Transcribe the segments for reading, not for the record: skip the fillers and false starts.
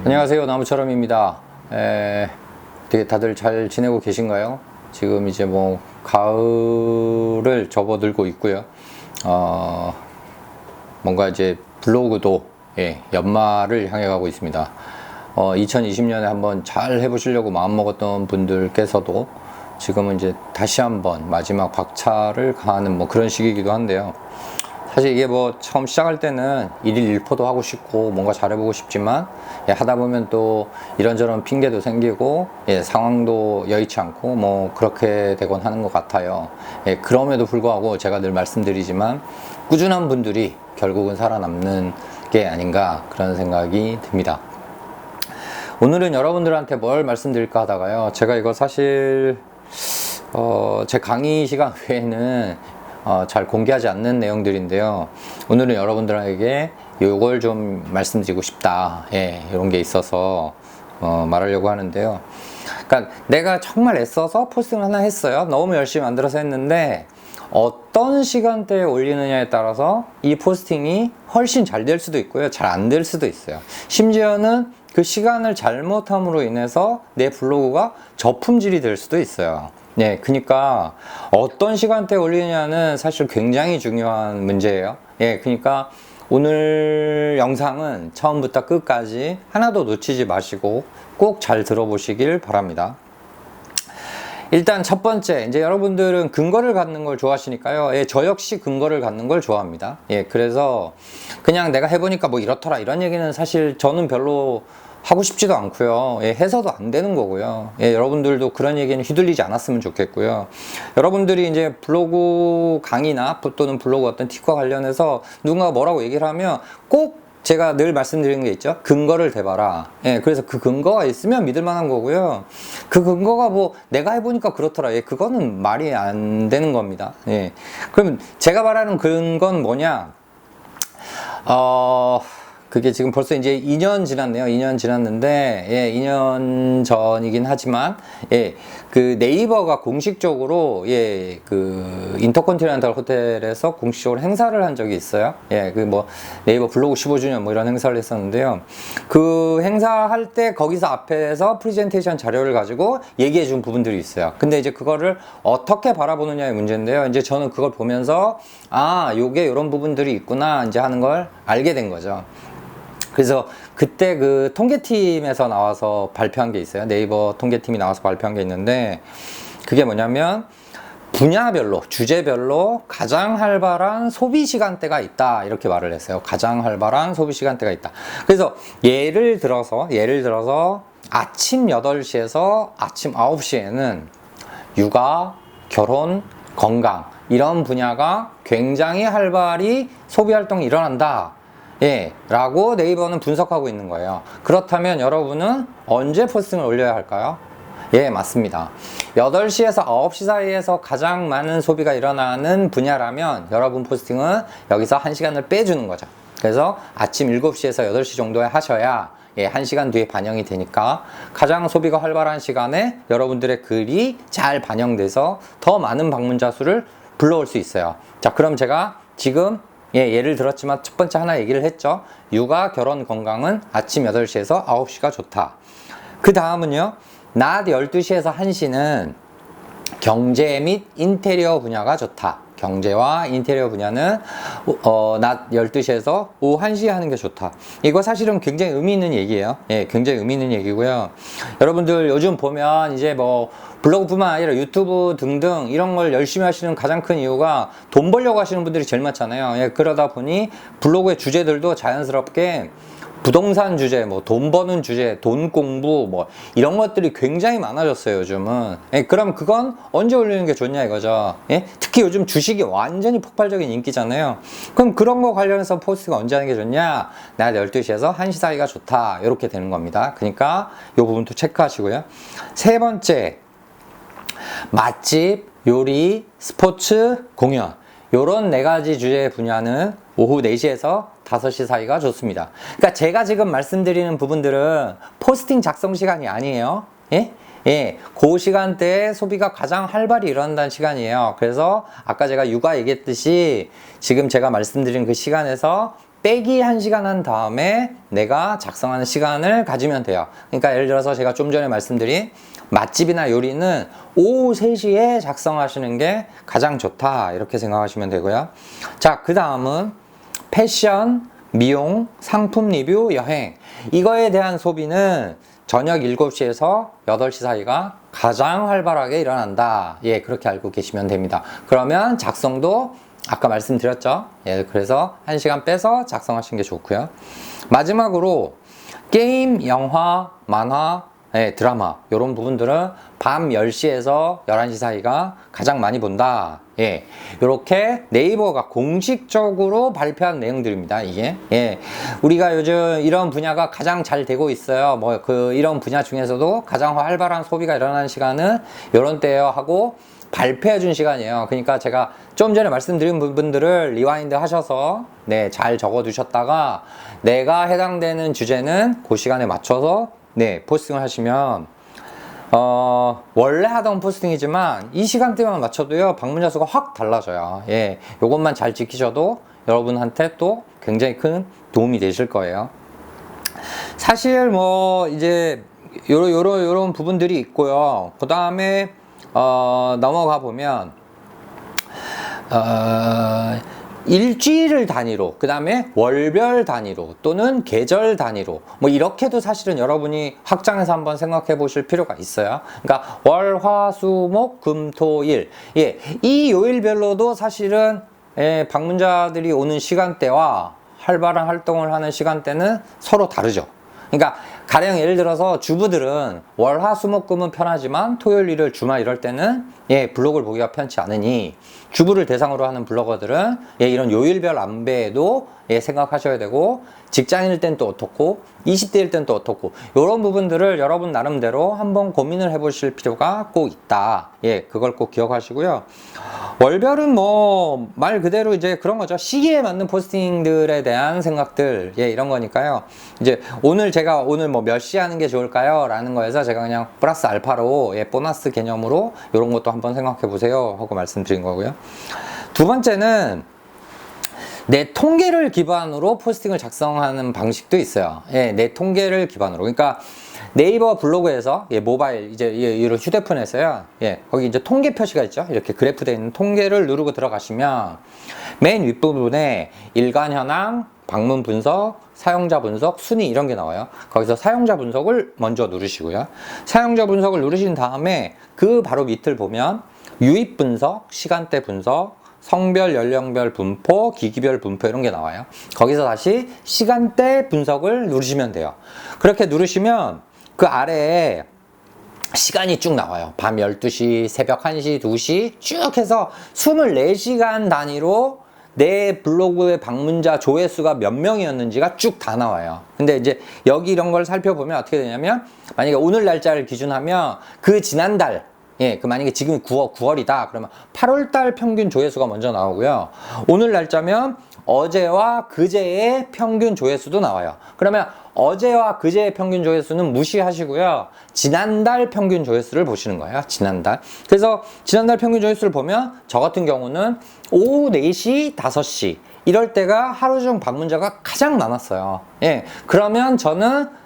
안녕하세요, 나무처럼입니다. 되게 다들 잘 지내고 계신가요? 지금 이제 뭐 가을을 접어들고 있고요. 뭔가 이제 블로그도 연말을 향해 가고 있습니다. 2020년에 한번 잘 해보시려고 마음먹었던 분들께서도 지금은 이제 다시 한번 마지막 박차를 가하는 뭐 그런 시기이기도 한데요. 사실 이게 뭐 처음 시작할 때는 일일 일포도 하고 싶고 뭔가 잘해보고 싶지만 하다 보면 또 이런저런 핑계도 생기고 상황도 여의치 않고 뭐 그렇게 되곤 하는 것 같아요. 그럼에도 불구하고 제가 늘 말씀드리지만 꾸준한 분들이 결국은 살아남는 게 아닌가 그런 생각이 듭니다. 오늘은 여러분들한테 뭘 말씀드릴까 하다가요, 제가 이거 사실 제 강의 시간 외에는 잘 공개하지 않는 내용들인데요. 오늘은 여러분들에게 요걸 좀 말씀드리고 싶다. 이런 게 있어서 말하려고 하는데요. 그러니까 내가 정말 애써서 포스팅을 하나 했어요. 너무 열심히 만들어서 했는데 어떤 시간대에 올리느냐에 따라서 이 포스팅이 훨씬 잘 될 수도 있고요, 잘 안 될 수도 있어요. 심지어는 그 시간을 잘못함으로 인해서 내 블로그가 저품질이 될 수도 있어요. 그러니까 어떤 시간대에 올리느냐는 사실 굉장히 중요한 문제예요. 그러니까 오늘 영상은 처음부터 끝까지 하나도 놓치지 마시고 꼭 잘 들어보시길 바랍니다. 일단 첫 번째, 이제 여러분들은 근거를 갖는 걸 좋아하시니까요. 저 역시 근거를 갖는 걸 좋아합니다. 그래서 그냥 내가 해보니까 뭐 이렇더라 이런 얘기는 사실 저는 별로 하고 싶지도 않고요. 해서도 안 되는 거고요. 여러분들도 그런 얘기는 휘둘리지 않았으면 좋겠고요. 여러분들이 이제 블로그 강의나 또는 블로그 어떤 팁과 관련해서 누군가가 뭐라고 얘기를 하면 꼭 제가 늘 말씀드리는 게 있죠. 근거를 대봐라. 그래서 그 근거가 있으면 믿을 만한 거고요. 그 근거가 뭐 내가 해보니까 그렇더라. 그거는 말이 안 되는 겁니다. 그럼 제가 말하는 근거는 뭐냐? 그게 지금 벌써 이제 2년 지났네요. 2년 지났는데, 2년 전이긴 하지만, 그 네이버가 공식적으로, 그 인터컨티넨탈 호텔에서 공식적으로 행사를 한 적이 있어요. 그 뭐 네이버 블로그 15주년 뭐 이런 행사를 했었는데요. 그 행사할 때 거기서 앞에서 프레젠테이션 자료를 가지고 얘기해 준 부분들이 있어요. 근데 이제 그거를 어떻게 바라보느냐의 문제인데요. 이제 저는 그걸 보면서, 요게 이런 부분들이 있구나, 이제 하는 걸 알게 된 거죠. 그래서 그때 그 통계팀에서 나와서 발표한 게 있어요. 네이버 통계팀이 나와서 발표한 게 있는데, 그게 뭐냐면 분야별로, 주제별로 가장 활발한 소비 시간대가 있다, 이렇게 말을 했어요. 가장 활발한 소비 시간대가 있다. 그래서 예를 들어서 아침 8시에서 아침 9시에는 육아, 결혼, 건강 이런 분야가 굉장히 활발히 소비 활동이 일어난다, 라고 네이버는 분석하고 있는 거예요. 그렇다면 여러분은 언제 포스팅을 올려야 할까요? 맞습니다. 8시에서 9시 사이에서 가장 많은 소비가 일어나는 분야라면 여러분 포스팅은 여기서 1시간을 빼주는 거죠. 그래서 아침 7시에서 8시 정도에 하셔야 1시간 뒤에 반영이 되니까 가장 소비가 활발한 시간에 여러분들의 글이 잘 반영돼서 더 많은 방문자 수를 불러올 수 있어요. 자, 그럼 제가 지금 예를 들었지만 첫 번째 하나 얘기를 했죠. 육아, 결혼, 건강은 아침 8시에서 9시가 좋다. 그 다음은요, 낮 12시에서 1시는 경제 및 인테리어 분야가 좋다. 경제와 인테리어 분야는 낮 12시에서 오후 1시에 하는 게 좋다. 이거 사실은 굉장히 의미 있는 얘기예요. 굉장히 의미 있는 얘기고요. 여러분들 요즘 보면 이제 뭐 블로그뿐만 아니라 유튜브 등등 이런 걸 열심히 하시는 가장 큰 이유가 돈 벌려고 하시는 분들이 제일 많잖아요. 그러다 보니 블로그의 주제들도 자연스럽게 부동산 주제, 뭐 돈 버는 주제, 돈 공부, 뭐 이런 것들이 굉장히 많아졌어요, 요즘은. 그럼 그건 언제 올리는 게 좋냐 이거죠. 특히 요즘 주식이 완전히 폭발적인 인기잖아요. 그럼 그런 거 관련해서 포스트가 언제 하는 게 좋냐? 낮 12시에서 1시 사이가 좋다, 이렇게 되는 겁니다. 그러니까 이 부분도 체크하시고요. 세 번째, 맛집, 요리, 스포츠, 공연, 요런 4가지 주제의 분야는 오후 4시에서 5시 사이가 좋습니다. 그러니까 제가 지금 말씀드리는 부분들은 포스팅 작성 시간이 아니에요. 예, 그 시간대에 소비가 가장 활발히 일어난다는 시간이에요. 그래서 아까 제가 육아 얘기했듯이 지금 제가 말씀드린 그 시간에서 빼기 1시간 한 다음에 내가 작성하는 시간을 가지면 돼요. 그러니까 예를 들어서 제가 좀 전에 말씀드린 맛집이나 요리는 오후 3시에 작성하시는 게 가장 좋다, 이렇게 생각하시면 되고요. 자, 그 다음은 패션, 미용, 상품 리뷰, 여행, 이거에 대한 소비는 저녁 7시에서 8시 사이가 가장 활발하게 일어난다. 예, 그렇게 알고 계시면 됩니다. 그러면 작성도 아까 말씀드렸죠. 예, 그래서 1시간 빼서 작성하시는 게 좋고요. 마지막으로 게임, 영화, 만화, 예, 드라마, 이런 부분들은 밤 10시에서 11시 사이가 가장 많이 본다. 예, 이렇게 네이버가 공식적으로 발표한 내용들입니다. 이게, 예, 우리가 요즘 이런 분야가 가장 잘 되고 있어요. 뭐 이런 분야 중에서도 가장 활발한 소비가 일어나는 시간은 이런 때예요 하고 발표해 준 시간이에요. 그러니까 제가 좀 전에 말씀드린 부분들을 리와인드 하셔서 네, 잘 적어 두셨다가 내가 해당되는 주제는 그 시간에 맞춰서 네, 포스팅을 하시면 원래 하던 포스팅이지만 이 시간대만 맞춰도요, 방문자 수가 확 달라져요. 예, 요것만 잘 지키셔도 여러분한테 또 굉장히 큰 도움이 되실 거예요. 사실 뭐 이제 요런 부분들이 있고요. 그 다음에 넘어가 보면 일주일을 단위로, 그 다음에 월별 단위로 또는 계절 단위로 뭐 이렇게도 사실은 여러분이 확장해서 한번 생각해 보실 필요가 있어요. 그러니까 월, 화, 수, 목, 금, 토, 일, 예, 이 요일별로도 사실은 예, 방문자들이 오는 시간대와 활발한 활동을 하는 시간대는 서로 다르죠. 그러니까 가령 예를 들어서 주부들은 월, 화, 수, 목, 금은 편하지만 토요일, 일요일, 주말 이럴 때는 예, 블로그를 보기가 편치 않으니 주부를 대상으로 하는 블로거들은 예, 이런 요일별 안배에도 예, 생각하셔야 되고, 직장인일 땐 또 어떻고 20대일 땐 또 어떻고, 이런 부분들을 여러분 나름대로 한번 고민을 해보실 필요가 꼭 있다. 예, 그걸 꼭 기억하시고요. 월별은 뭐 말 그대로 이제 그런 거죠. 시기에 맞는 포스팅들에 대한 생각들, 예, 이런 거니까요. 이제 제가 오늘 뭐 몇 시 하는 게 좋을까요? 라는 거에서 제가 그냥 플러스 알파로 예, 보너스 개념으로 이런 것도 한번 생각해 보세요 하고 말씀드린 거고요. 두 번째는 내 통계를 기반으로 포스팅을 작성하는 방식도 있어요. 예, 내 통계를 기반으로. 그러니까 네이버 블로그에서 예, 모바일 이제 이런 휴대폰에서요. 예, 거기 이제 통계 표시가 있죠. 이렇게 그래프 되어 있는 통계를 누르고 들어가시면 맨 윗부분에 일간 현황, 방문 분석, 사용자 분석, 순위 이런 게 나와요. 거기서 사용자 분석을 먼저 누르시고요. 사용자 분석을 누르신 다음에 그 바로 밑을 보면 유입 분석, 시간대 분석, 성별, 연령별 분포, 기기별 분포 이런 게 나와요. 거기서 다시 시간대 분석을 누르시면 돼요. 그렇게 누르시면 그 아래에 시간이 쭉 나와요. 밤 12시, 새벽 1시, 2시 쭉 해서 24시간 단위로 내 블로그의 방문자 조회수가 몇 명이었는지가 쭉 다 나와요. 근데 이제 여기 이런 걸 살펴보면 어떻게 되냐면, 만약에 오늘 날짜를 기준하면 그 지난달, 예, 그 만약에 지금 9월이다. 그러면 8월달 평균 조회수가 먼저 나오고요. 오늘 날짜면 어제와 그제의 평균 조회수도 나와요. 그러면 어제와 그제의 평균 조회수는 무시하시고요. 지난달 평균 조회수를 보시는 거예요. 지난달. 그래서 지난달 평균 조회수를 보면 저 같은 경우는 오후 4시, 5시 이럴 때가 하루 중 방문자가 가장 많았어요. 예, 그러면 저는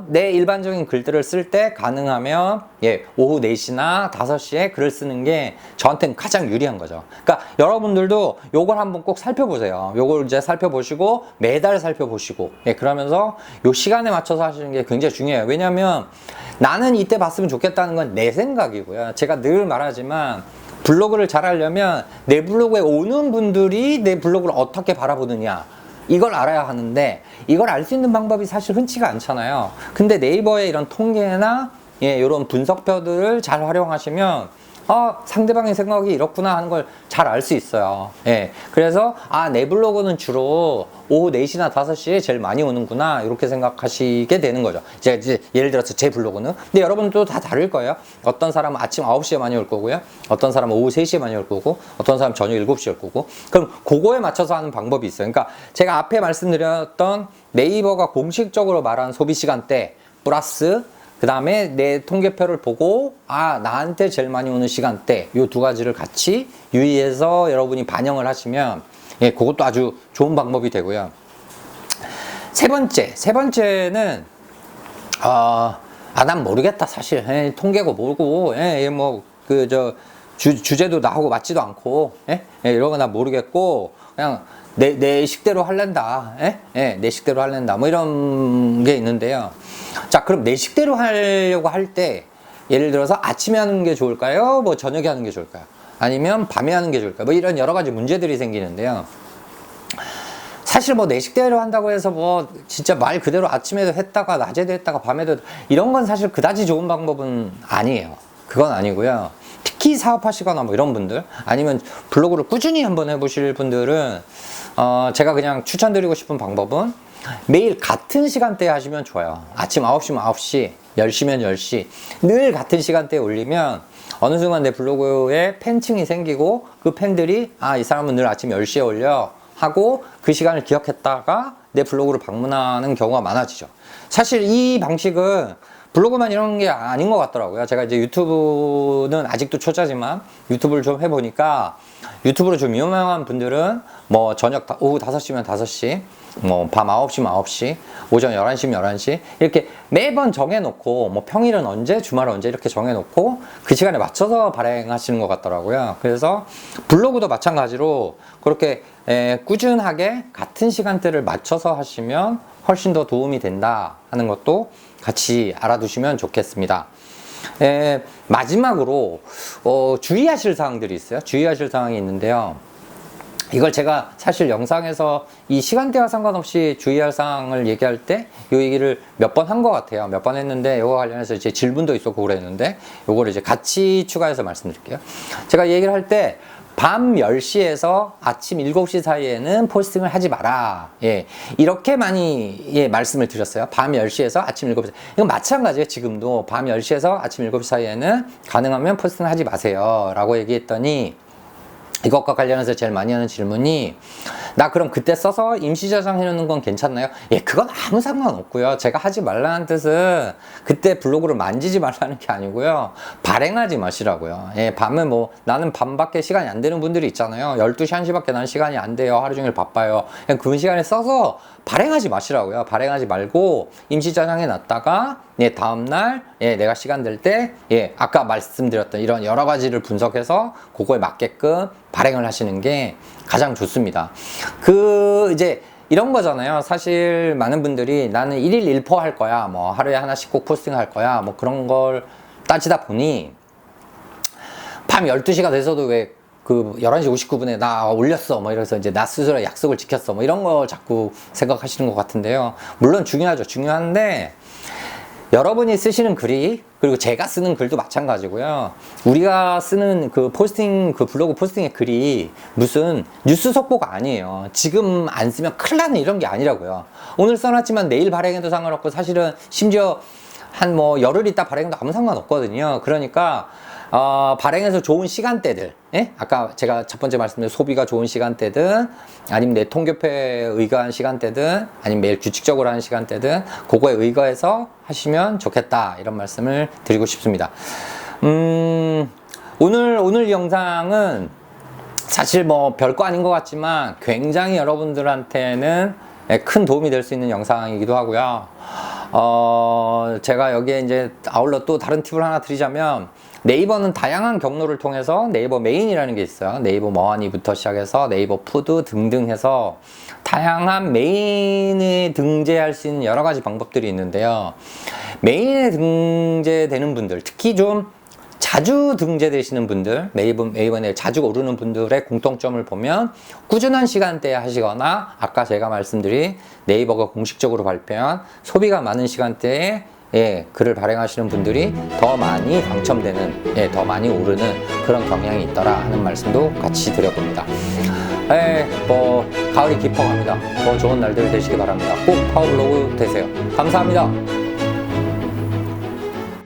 내 일반적인 글들을 쓸 때 가능하면 예, 오후 4시나 5시에 글을 쓰는 게 저한테는 가장 유리한 거죠. 그러니까 여러분들도 요걸 한번 꼭 살펴보세요. 요걸 이제 살펴보시고 매달 살펴보시고 예, 그러면서 요 시간에 맞춰서 하시는 게 굉장히 중요해요. 왜냐면 나는 이때 봤으면 좋겠다는 건 내 생각이고요. 제가 늘 말하지만 블로그를 잘 하려면 내 블로그에 오는 분들이 내 블로그를 어떻게 바라보느냐, 이걸 알아야 하는데 이걸 알 수 있는 방법이 사실 흔치가 않잖아요. 근데 네이버의 이런 통계나 예, 이런 분석표들을 잘 활용하시면 상대방의 생각이 이렇구나 하는 걸 잘 알 수 있어요. 예, 그래서 내 블로그는 주로 오후 4시나 5시에 제일 많이 오는구나 이렇게 생각하시게 되는 거죠. 이제 예를 들어서 제 블로그는, 근데 여러분도 다 다를 거예요. 어떤 사람은 아침 9시에 많이 올 거고요. 어떤 사람은 오후 3시에 많이 올 거고, 어떤 사람은 저녁 7시에 올 거고. 그럼 그거에 맞춰서 하는 방법이 있어요. 그러니까 제가 앞에 말씀드렸던 네이버가 공식적으로 말한 소비 시간대 플러스 그 다음에 내 통계표를 보고 나한테 제일 많이 오는 시간대 요 두 가지를 같이 유의해서 여러분이 반영을 하시면 그것도 아주 좋은 방법이 되고요. 세 번째는 난 모르겠다 사실. 통계고 뭐고 주제도 나하고 맞지도 않고 이런 거 나 모르겠고 그냥 내 식대로 할랜다. 내 식대로 할랜다. 뭐 이런 게 있는데요. 자, 그럼 내 식대로 하려고 할 때 예를 들어서 아침에 하는 게 좋을까요? 뭐 저녁에 하는 게 좋을까요? 아니면 밤에 하는 게 좋을까요? 뭐 이런 여러 가지 문제들이 생기는데요. 사실 뭐 내 식대로 한다고 해서 뭐 진짜 말 그대로 아침에도 했다가 낮에도 했다가 밤에도 이런 건 사실 그다지 좋은 방법은 아니에요. 그건 아니고요. 특히 사업하시거나 뭐 이런 분들 아니면 블로그를 꾸준히 한번 해보실 분들은 제가 그냥 추천드리고 싶은 방법은 매일 같은 시간대에 하시면 좋아요. 아침 9시면 9시, 10시면 10시 늘 같은 시간대에 올리면 어느 순간 내 블로그에 팬층이 생기고 그 팬들이 이 사람은 늘 아침 10시에 올려 하고 그 시간을 기억했다가 내 블로그를 방문하는 경우가 많아지죠. 사실 이 방식은 블로그만 이런 게 아닌 것 같더라고요. 제가 이제 유튜브는 아직도 초짜지만 유튜브를 좀 해보니까 유튜브로 좀 유명한 분들은 뭐 오후 5시면 5시, 뭐 밤 9시면 9시, 오전 11시면 11시 이렇게 매번 정해놓고 뭐 평일은 언제, 주말은 언제 이렇게 정해놓고 그 시간에 맞춰서 발행하시는 것 같더라고요. 그래서 블로그도 마찬가지로 그렇게 꾸준하게 같은 시간대를 맞춰서 하시면 훨씬 더 도움이 된다 하는 것도 같이 알아두시면 좋겠습니다. 마지막으로 주의하실 사항들이 있어요. 주의하실 사항이 있는데요. 이걸 제가 사실 영상에서 이 시간대와 상관없이 주의할 사항을 얘기할 때 이 얘기를 몇 번 한 것 같아요. 몇 번 했는데 이거 관련해서 이제 질문도 있었고 그랬는데 요거를 이제 같이 추가해서 말씀드릴게요. 제가 얘기를 할 때 밤 10시에서 아침 7시 사이에는 포스팅을 하지 마라. 이렇게 많이 말씀을 드렸어요. 밤 10시에서 아침 7시. 이건 마찬가지예요. 지금도 밤 10시에서 아침 7시 사이에는 가능하면 포스팅을 하지 마세요. 라고 얘기했더니 이것과 관련해서 제일 많이 하는 질문이 나 그럼 그때 써서 임시 저장해 놓는 건 괜찮나요? 그건 아무 상관없고요. 제가 하지 말라는 뜻은 그때 블로그를 만지지 말라는 게 아니고요. 발행하지 마시라고요. 밤에 뭐 나는 밤밖에 시간이 안 되는 분들이 있잖아요. 12시 1시밖에 나는 시간이 안 돼요. 하루 종일 바빠요. 그냥 그 시간에 써서 발행하지 마시라고요. 발행하지 말고 임시 저장해 놨다가 다음날 내가 시간 될 때 아까 말씀드렸던 이런 여러 가지를 분석해서 그거에 맞게끔 발행을 하시는 게 가장 좋습니다. 이제 이런 거잖아요. 사실 많은 분들이 나는 1일 1포 할 거야. 뭐 하루에 하나씩 꼭 포스팅 할 거야. 뭐 그런 걸 따지다 보니 밤 12시가 돼서도 왜 그 11시 59분에 나 올렸어 뭐 이래서 이제 나 스스로 약속을 지켰어 뭐 이런 걸 자꾸 생각하시는 것 같은데요. 물론 중요하죠. 중요한데 여러분이 쓰시는 글이 그리고 제가 쓰는 글도 마찬가지고요. 우리가 쓰는 그 블로그 포스팅의 글이 무슨 뉴스 속보가 아니에요. 지금 안 쓰면 큰일 나는 이런 게 아니라고요. 오늘 써놨지만 내일 발행해도 상관없고 사실은 심지어 한 뭐 열흘 있다 발행도 아무 상관없거든요. 그러니까 발행해서 좋은 시간대들, 아까 제가 첫 번째 말씀드린 소비가 좋은 시간대든 아니면 내 통계표에 의거한 시간대든 아니면 매일 규칙적으로 하는 시간대든 그거에 의거해서 하시면 좋겠다 이런 말씀을 드리고 싶습니다. 오늘 영상은 사실 뭐 별거 아닌 것 같지만 굉장히 여러분들한테는 큰 도움이 될 수 있는 영상이기도 하고요. 제가 여기에 이제 아울러 또 다른 팁을 하나 드리자면 네이버는 다양한 경로를 통해서 네이버 메인이라는 게 있어요. 네이버 머니부터 시작해서 네이버 푸드 등등 해서 다양한 메인에 등재할 수 있는 여러 가지 방법들이 있는데요. 메인에 등재되는 분들, 특히 좀 자주 등재되시는 분들, 네이버에 자주 오르는 분들의 공통점을 보면 꾸준한 시간대에 하시거나 아까 제가 말씀드린 네이버가 공식적으로 발표한 소비가 많은 시간대에 글을 발행하시는 분들이 더 많이 당첨되는, 더 많이 오르는 그런 경향이 있더라 하는 말씀도 같이 드려봅니다. 가을이 깊어갑니다. 더 좋은 날들 되시기 바랍니다. 꼭 파워블로그 되세요. 감사합니다.